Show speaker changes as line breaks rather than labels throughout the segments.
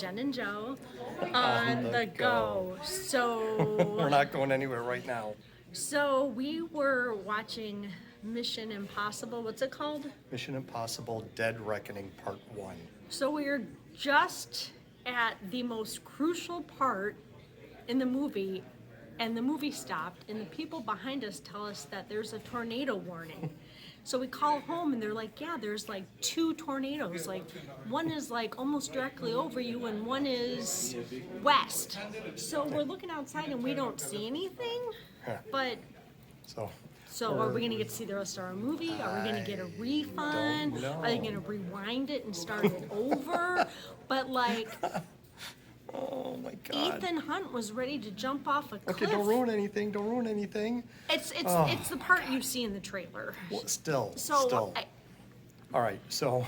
Jen and Joe on the go. So
We're not going anywhere right now.
So we were watching Mission Impossible. What's it called?
Mission Impossible Dead Reckoning Part 1.
So we're just at the most crucial part in the movie, and the movie stopped, and the people behind us tell us that there's a tornado warning. So we call home and they're like, yeah, there's like 2 tornadoes. Like one is like almost directly over you and one is west. So we're looking outside and we don't see anything. But so are we gonna get to see the rest of our movie? Are we gonna get a refund? Are they gonna rewind it and start it over? But like,
oh my God!
Ethan Hunt was ready to jump off a cliff.
Okay, don't ruin anything. Don't ruin anything.
It's the part you see in the trailer.
Well, still. All right, so.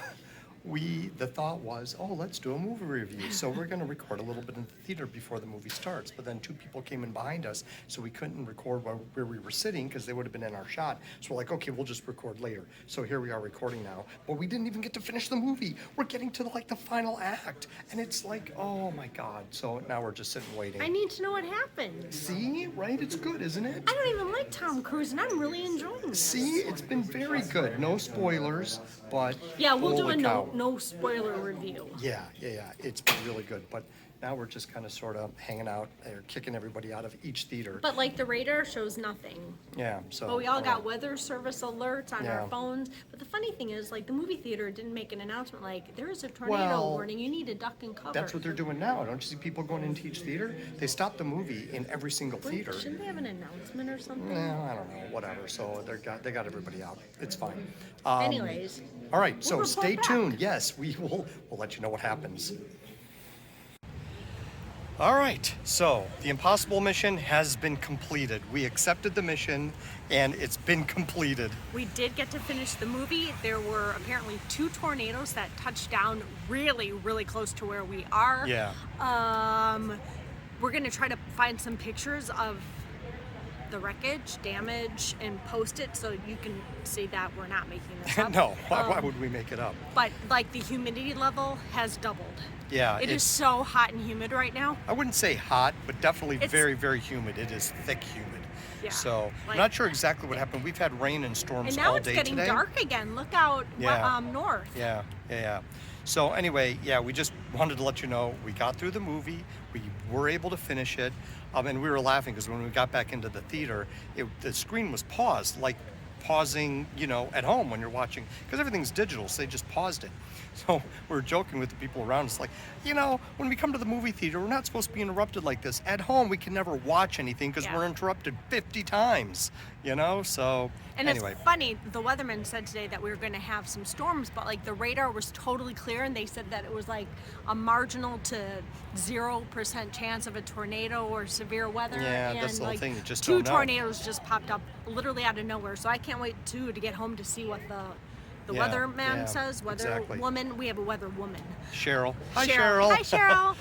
The thought was, oh, let's do a movie review. So we're going to record a little bit in the theater before the movie starts. But then 2 people came in behind us, so we couldn't record where we were sitting because they would have been in our shot. So we're like, okay, we'll just record later. So here we are recording now. But we didn't even get to finish the movie. We're getting to like the final act. And it's like, oh my God. So now we're just sitting waiting.
I need to know what happened.
See, right? It's good, isn't it?
I don't even like Tom Cruise, and I'm really enjoying this.
See, it's been very good. No spoilers, but
yeah, we'll do a
cow.
no spoiler review.
Yeah. It's been really good, but now we're just kind of sort of hanging out there, kicking everybody out of each theater.
But like the radar shows nothing.
Yeah, so.
But we all got weather service alerts on our phones. But the funny thing is, like the movie theater didn't make an announcement like there is a tornado warning. You need to duck and cover.
That's what they're doing now. Don't you see people going into each theater? They stopped the movie in every single theater.
Shouldn't they have an announcement or something?
No, I don't know. Whatever. So they got everybody out. It's fine.
Anyways.
All right. So
we'll
stay tuned. Yes, we'll let you know what happens. All right, so the impossible mission has been completed. We accepted the mission and it's been completed.
We did get to finish the movie. There were apparently 2 tornadoes that touched down really, really close to where we are.
Yeah.
We're gonna try to find some pictures of the wreckage, damage, and post it so you can see that we're not making this up.
No, why would we make it up?
But like the humidity level has doubled.
Yeah.
It is so hot and humid right now.
I wouldn't say hot, but definitely very, very humid. It is thick humid.
Yeah.
So I'm not sure exactly what happened. We've had rain and storms all day today.
And now it's getting dark again. Look out north.
Yeah. So anyway, we just wanted to let you know we got through the movie. We were able to finish it. And we were laughing because when we got back into the theater, the screen was paused, like pausing, at home when you're watching, because everything's digital, so they just paused it. So we're joking with the people around us, like, when we come to the movie theater, we're not supposed to be interrupted like this. At home, we can never watch anything because we're interrupted 50 times, so
and
anyway.
It's funny, the weatherman said today that we were going to have some storms, but like the radar was totally clear, and they said that it was like a marginal to 0% chance of a tornado or severe weather.
Yeah,
and
that's the
like
whole thing. You just
2
don't know.
tornadoes just popped up literally out of nowhere, so I can't wait to get home to see what the weatherman says. Woman. We have a weather woman.
Cheryl. Hi, Cheryl.
Hi, Cheryl.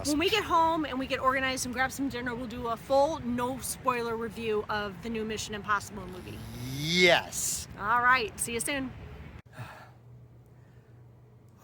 So when we get home and we get organized and grab some dinner, we'll do a full no spoiler review of the new Mission Impossible movie.
Yes.
All right. See you soon.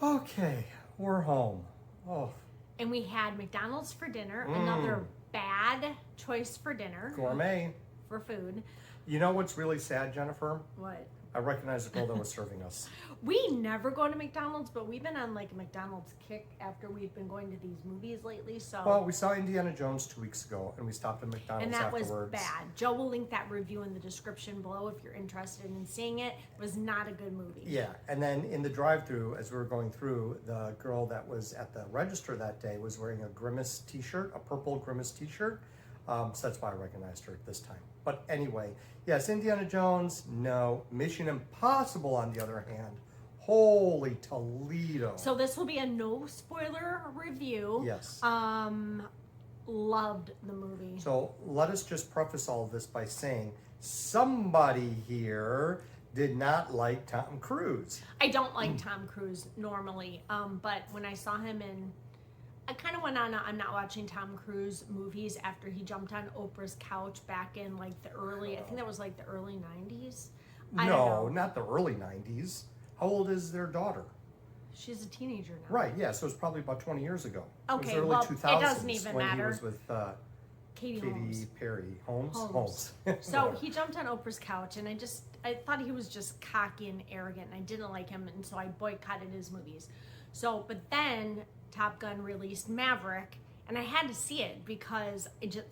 Okay, we're home. Oh.
And we had McDonald's for dinner. Another bad choice for dinner.
Gourmet.
For food.
You know what's really sad, Jennifer?
What?
I recognize the girl that was serving us.
We never go to McDonald's, but we've been on like a McDonald's kick after we've been going to these movies lately. So.
Well, we saw Indiana Jones 2 weeks ago, and we stopped at McDonald's afterwards.
And that was bad. Joe will link that review in the description below if you're interested in seeing it. It was not a good movie.
Yeah, and then in the drive-thru, as we were going through, the girl that was at the register that day was wearing a Grimace t-shirt, a purple Grimace t-shirt. So that's why I recognized her this time. But anyway, yes, Indiana Jones, no. Mission Impossible, on the other hand, holy Toledo.
So this will be a no spoiler review.
Yes.
Loved the movie.
So let us just preface all of this by saying somebody here did not like Tom Cruise.
I don't like Tom Cruise normally, but when I saw him in I kind of went on I'm not watching Tom Cruise movies after he jumped on Oprah's couch back in like the early, I think that was like the early 90s.
No, not the early 90s. How old is their daughter?
She's a teenager now.
Right, yeah, so it's probably about 20 years ago.
Okay,
it was early
well,
2000s
it doesn't even
when
matter.
he was with
Katie
Katy
Holmes.
Perry. Holmes?
So
Whatever.
he jumped on Oprah's couch, and I thought he was just cocky and arrogant, and I didn't like him, and so I boycotted his movies. So, but then Top Gun released Maverick, and I had to see it because it just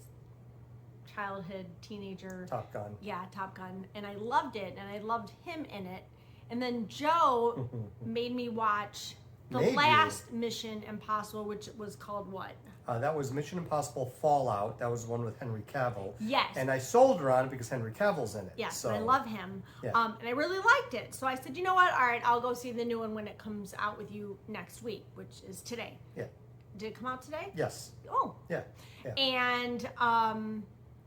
childhood teenager
Top Gun.
Yeah, Top Gun, and I loved it, and I loved him in it. And then Joe made me watch the
Made you?
last Mission Impossible, which was called what?
That was Mission Impossible Fallout. That was the one with Henry Cavill.
Yes.
And I sold her on it because Henry Cavill's in it.
Yes,
so.
I love him.
Yeah.
And I really liked it. So I said, you know what? All right, I'll go see the new one when it comes out with you next week, which is today.
Yeah.
Did it come out today?
Yes.
Oh.
Yeah. Yeah.
And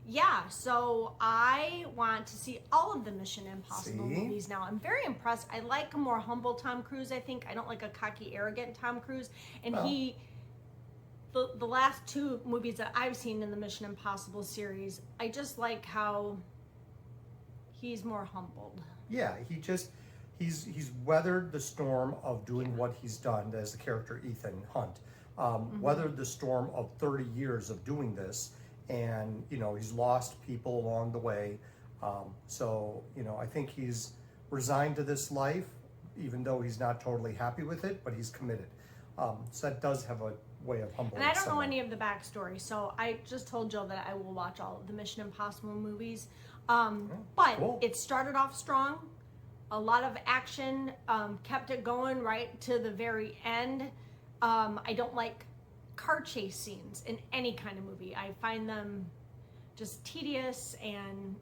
yeah, so I want to see all of the Mission Impossible
See?
movies now. I'm very impressed. I like a more humble Tom Cruise, I think. I don't like a cocky, arrogant Tom Cruise. And
Well.
the last two movies that I've seen in the Mission Impossible series, I just like how he's more humbled.
Yeah, he's weathered the storm of doing what he's done as the character Ethan Hunt. Weathered the storm of 30 years of doing this, and he's lost people along the way. So I think he's resigned to this life, even though he's not totally happy with it, but he's committed. So that does have a way of humbling.
And I don't know
someone.
any of the backstory, so I just told Jill that I will watch all of the Mission Impossible movies. But
cool.
it started off strong, a lot of action, kept it going right to the very end. I don't like car chase scenes in any kind of movie. I find them just tedious and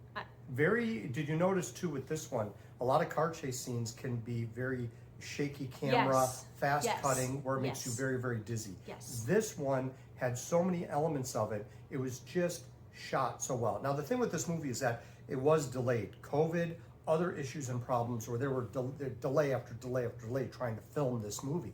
Did you notice too with this one, a lot of car chase scenes can be very shaky camera,
Yes.
fast
Yes.
cutting, where it makes you
Yes.
very, very dizzy.
Yes.
This one had so many elements of it, it was just shot so well. Now the thing with this movie is that it was delayed. COVID, other issues and problems where there were delay after delay after delay trying to film this movie.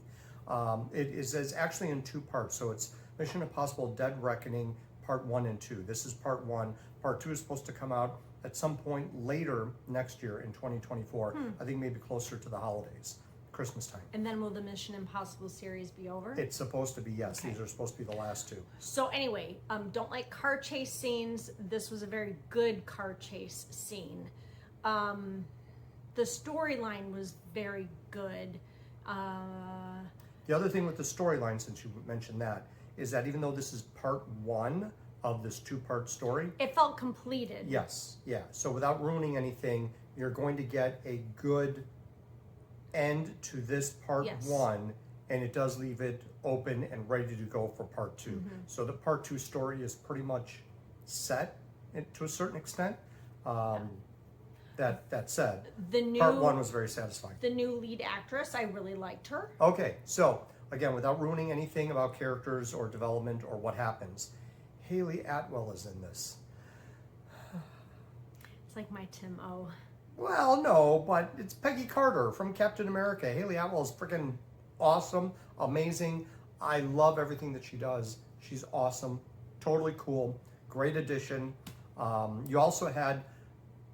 It is actually in two parts. So it's Mission Impossible Dead Reckoning Part 1 and 2. This is Part 1. Part 2 is supposed to come out at some point later next year in 2024. I think maybe closer to the holidays, Christmas time.
and then will the Mission Impossible series be over?
It's supposed to be, yes.
Okay.
These are supposed to be the last two.
So anyway, don't like car chase scenes. This was a very good car chase scene. The storyline was very good.
The other thing with the storyline, since you mentioned that, is that even though this is part 1 of this 2-part story,
It felt completed.
yes, yeah. So without ruining anything, you're going to get a good end to this part
Yes.
1, and it does leave it open and ready to go for part 2.
Mm-hmm.
So the part 2 story is pretty much set to a certain extent. That said, part 1 was very satisfying.
The new lead actress, I really liked her.
Okay, so again, without ruining anything about characters or development or what happens, Haley Atwell is in this.
It's like my Tim O.
Well, no, but it's Peggy Carter from Captain America. Haley Atwell is freaking awesome, amazing. I love everything that she does. She's awesome, totally cool, great addition. You also had,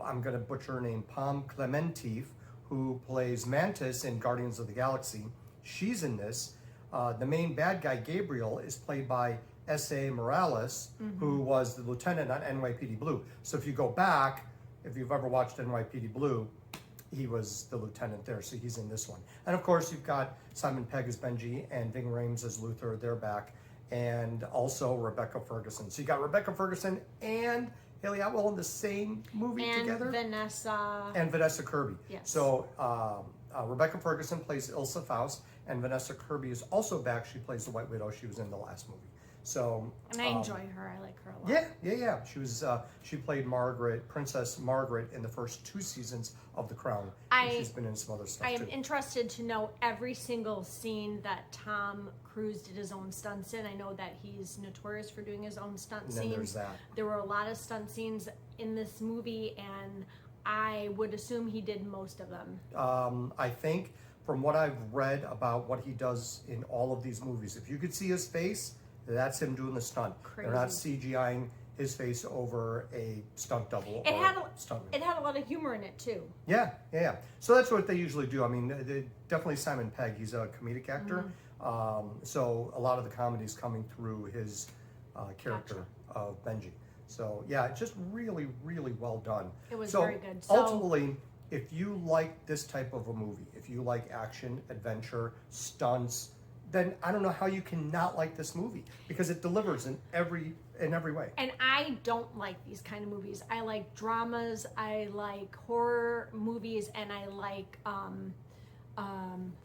I'm going to butcher her name, Pom Klementif, who plays Mantis in Guardians of the Galaxy. She's in this. The main bad guy, Gabriel, is played by S.A. Morales, who was the lieutenant on NYPD Blue. So if you go back, if you've ever watched NYPD Blue, he was the lieutenant there, so he's in this one. And of course, you've got Simon Pegg as Benji and Ving Rhames as Luther. They're back. And also Rebecca Ferguson. So you got Rebecca Ferguson and Haley Atwell in the same movie
And
together.
Vanessa.
And Vanessa Kirby.
Yes.
So Rebecca Ferguson plays Ilsa Faust, and Vanessa Kirby is also back. She plays the White Widow. She was in the last movie. So
And I enjoy her. I like her a lot.
yeah. She played Princess Margaret in the first 2 seasons of The Crown. And she's been in some other stuff
I am
too.
interested to know every single scene that Tom Cruise did his own stunts in. I know that he's notorious for doing his own stunt
And
scenes.
then there's that.
There were a lot of stunt scenes in this movie, and I would assume he did most of them.
I think from what I've read about what he does in all of these movies, if you could see his face, that's him doing the stunt. They're not
Crazy.
CGIing his face over a stunt double.
It
or
had
stuntman.
it had a lot of humor in it too.
Yeah. So that's what they usually do. I mean, definitely Simon Pegg. He's a comedic actor. So a lot of the comedy's coming through his character of Benji. So yeah, just really, really well done.
It was very good. So
Ultimately, if you like this type of a movie, if you like action, adventure, stunts, then I don't know how you can not like this movie, because it delivers in every way.
And I don't like these kind of movies. I like dramas, I like horror movies, and I like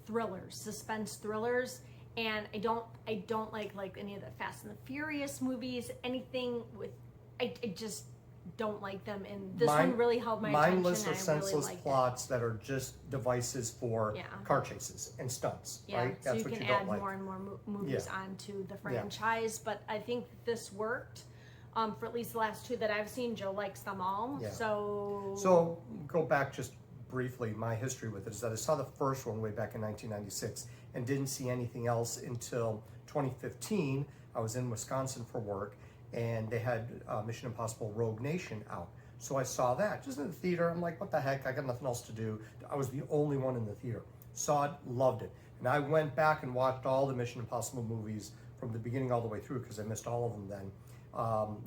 thrillers, suspense thrillers. And I don't like any of the Fast and the Furious movies, anything with, I just don't like them. And this one really held my attention.
Mindless or
and I
senseless
really liked
plots that are just devices for car chases and stunts, right?
So you can add more and more movies onto the franchise. But I think this worked. For at least the last two that I've seen, Joe likes them all. So
go back just briefly. My history with it is that I saw the first one way back in 1996 and didn't see anything else until 2015. I was in Wisconsin for work, and they had Mission Impossible Rogue Nation out. So I saw that just in the theater. I'm like, what the heck? I got nothing else to do. I was the only one in the theater. Saw it, loved it. And I went back and watched all the Mission Impossible movies from the beginning all the way through, because I missed all of them then,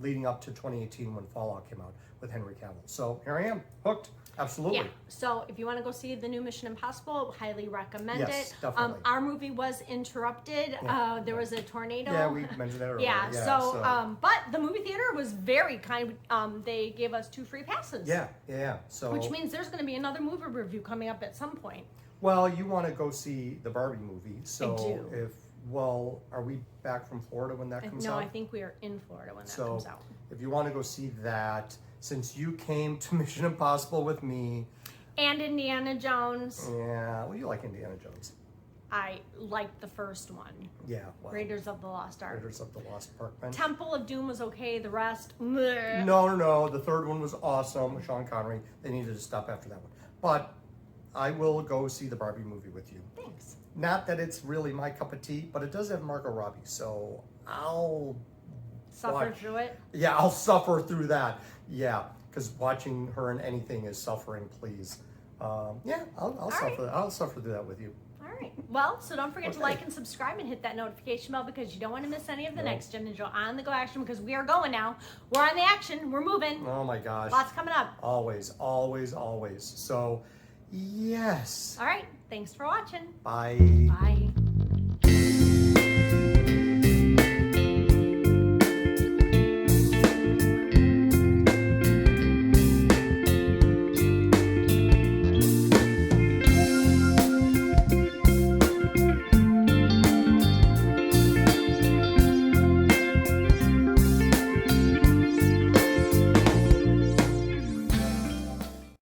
leading up to 2018 when Fallout came out with Henry Cavill. So here I am, hooked. Absolutely.
Yeah. So if you want to go see the new Mission Impossible, highly recommend
Yes,
it.
definitely.
Our movie was interrupted. There was a tornado.
Yeah, we mentioned that earlier.
But the movie theater was very kind. They gave us 2 free passes.
Yeah. So
Which means there's going to be another movie review coming up at some point.
Well, you want to go see the Barbie movie. So
I do.
Are we back from Florida when that comes out?
No, I think we are in Florida when that comes out.
If you want to go see that, since you came to Mission Impossible with me.
And Indiana Jones.
Yeah, well, you like Indiana Jones.
I liked the first one.
Yeah, well.
Raiders of the Lost Ark.
Raiders of the Lost Ark.
Temple of Doom was okay. The rest, meh.
No. The third one was awesome with Sean Connery. They needed to stop after that one. But I will go see the Barbie movie with you.
Thanks.
Not that it's really my cup of tea, but it does have Margot Robbie, so I'll
suffer through it.
Yeah, I'll suffer through that. Yeah, because watching her in anything is suffering. Please, I'll suffer. I'll suffer through that with you.
All right. Well, so don't forget to like and subscribe and hit that notification bell, because you don't want to miss any of the next Jen and Joe on the go action, because we are going now. We're on the action. We're moving.
Oh my gosh.
Lots coming up.
Always. So, yes.
All right. Thanks for watching.
Bye.
Bye.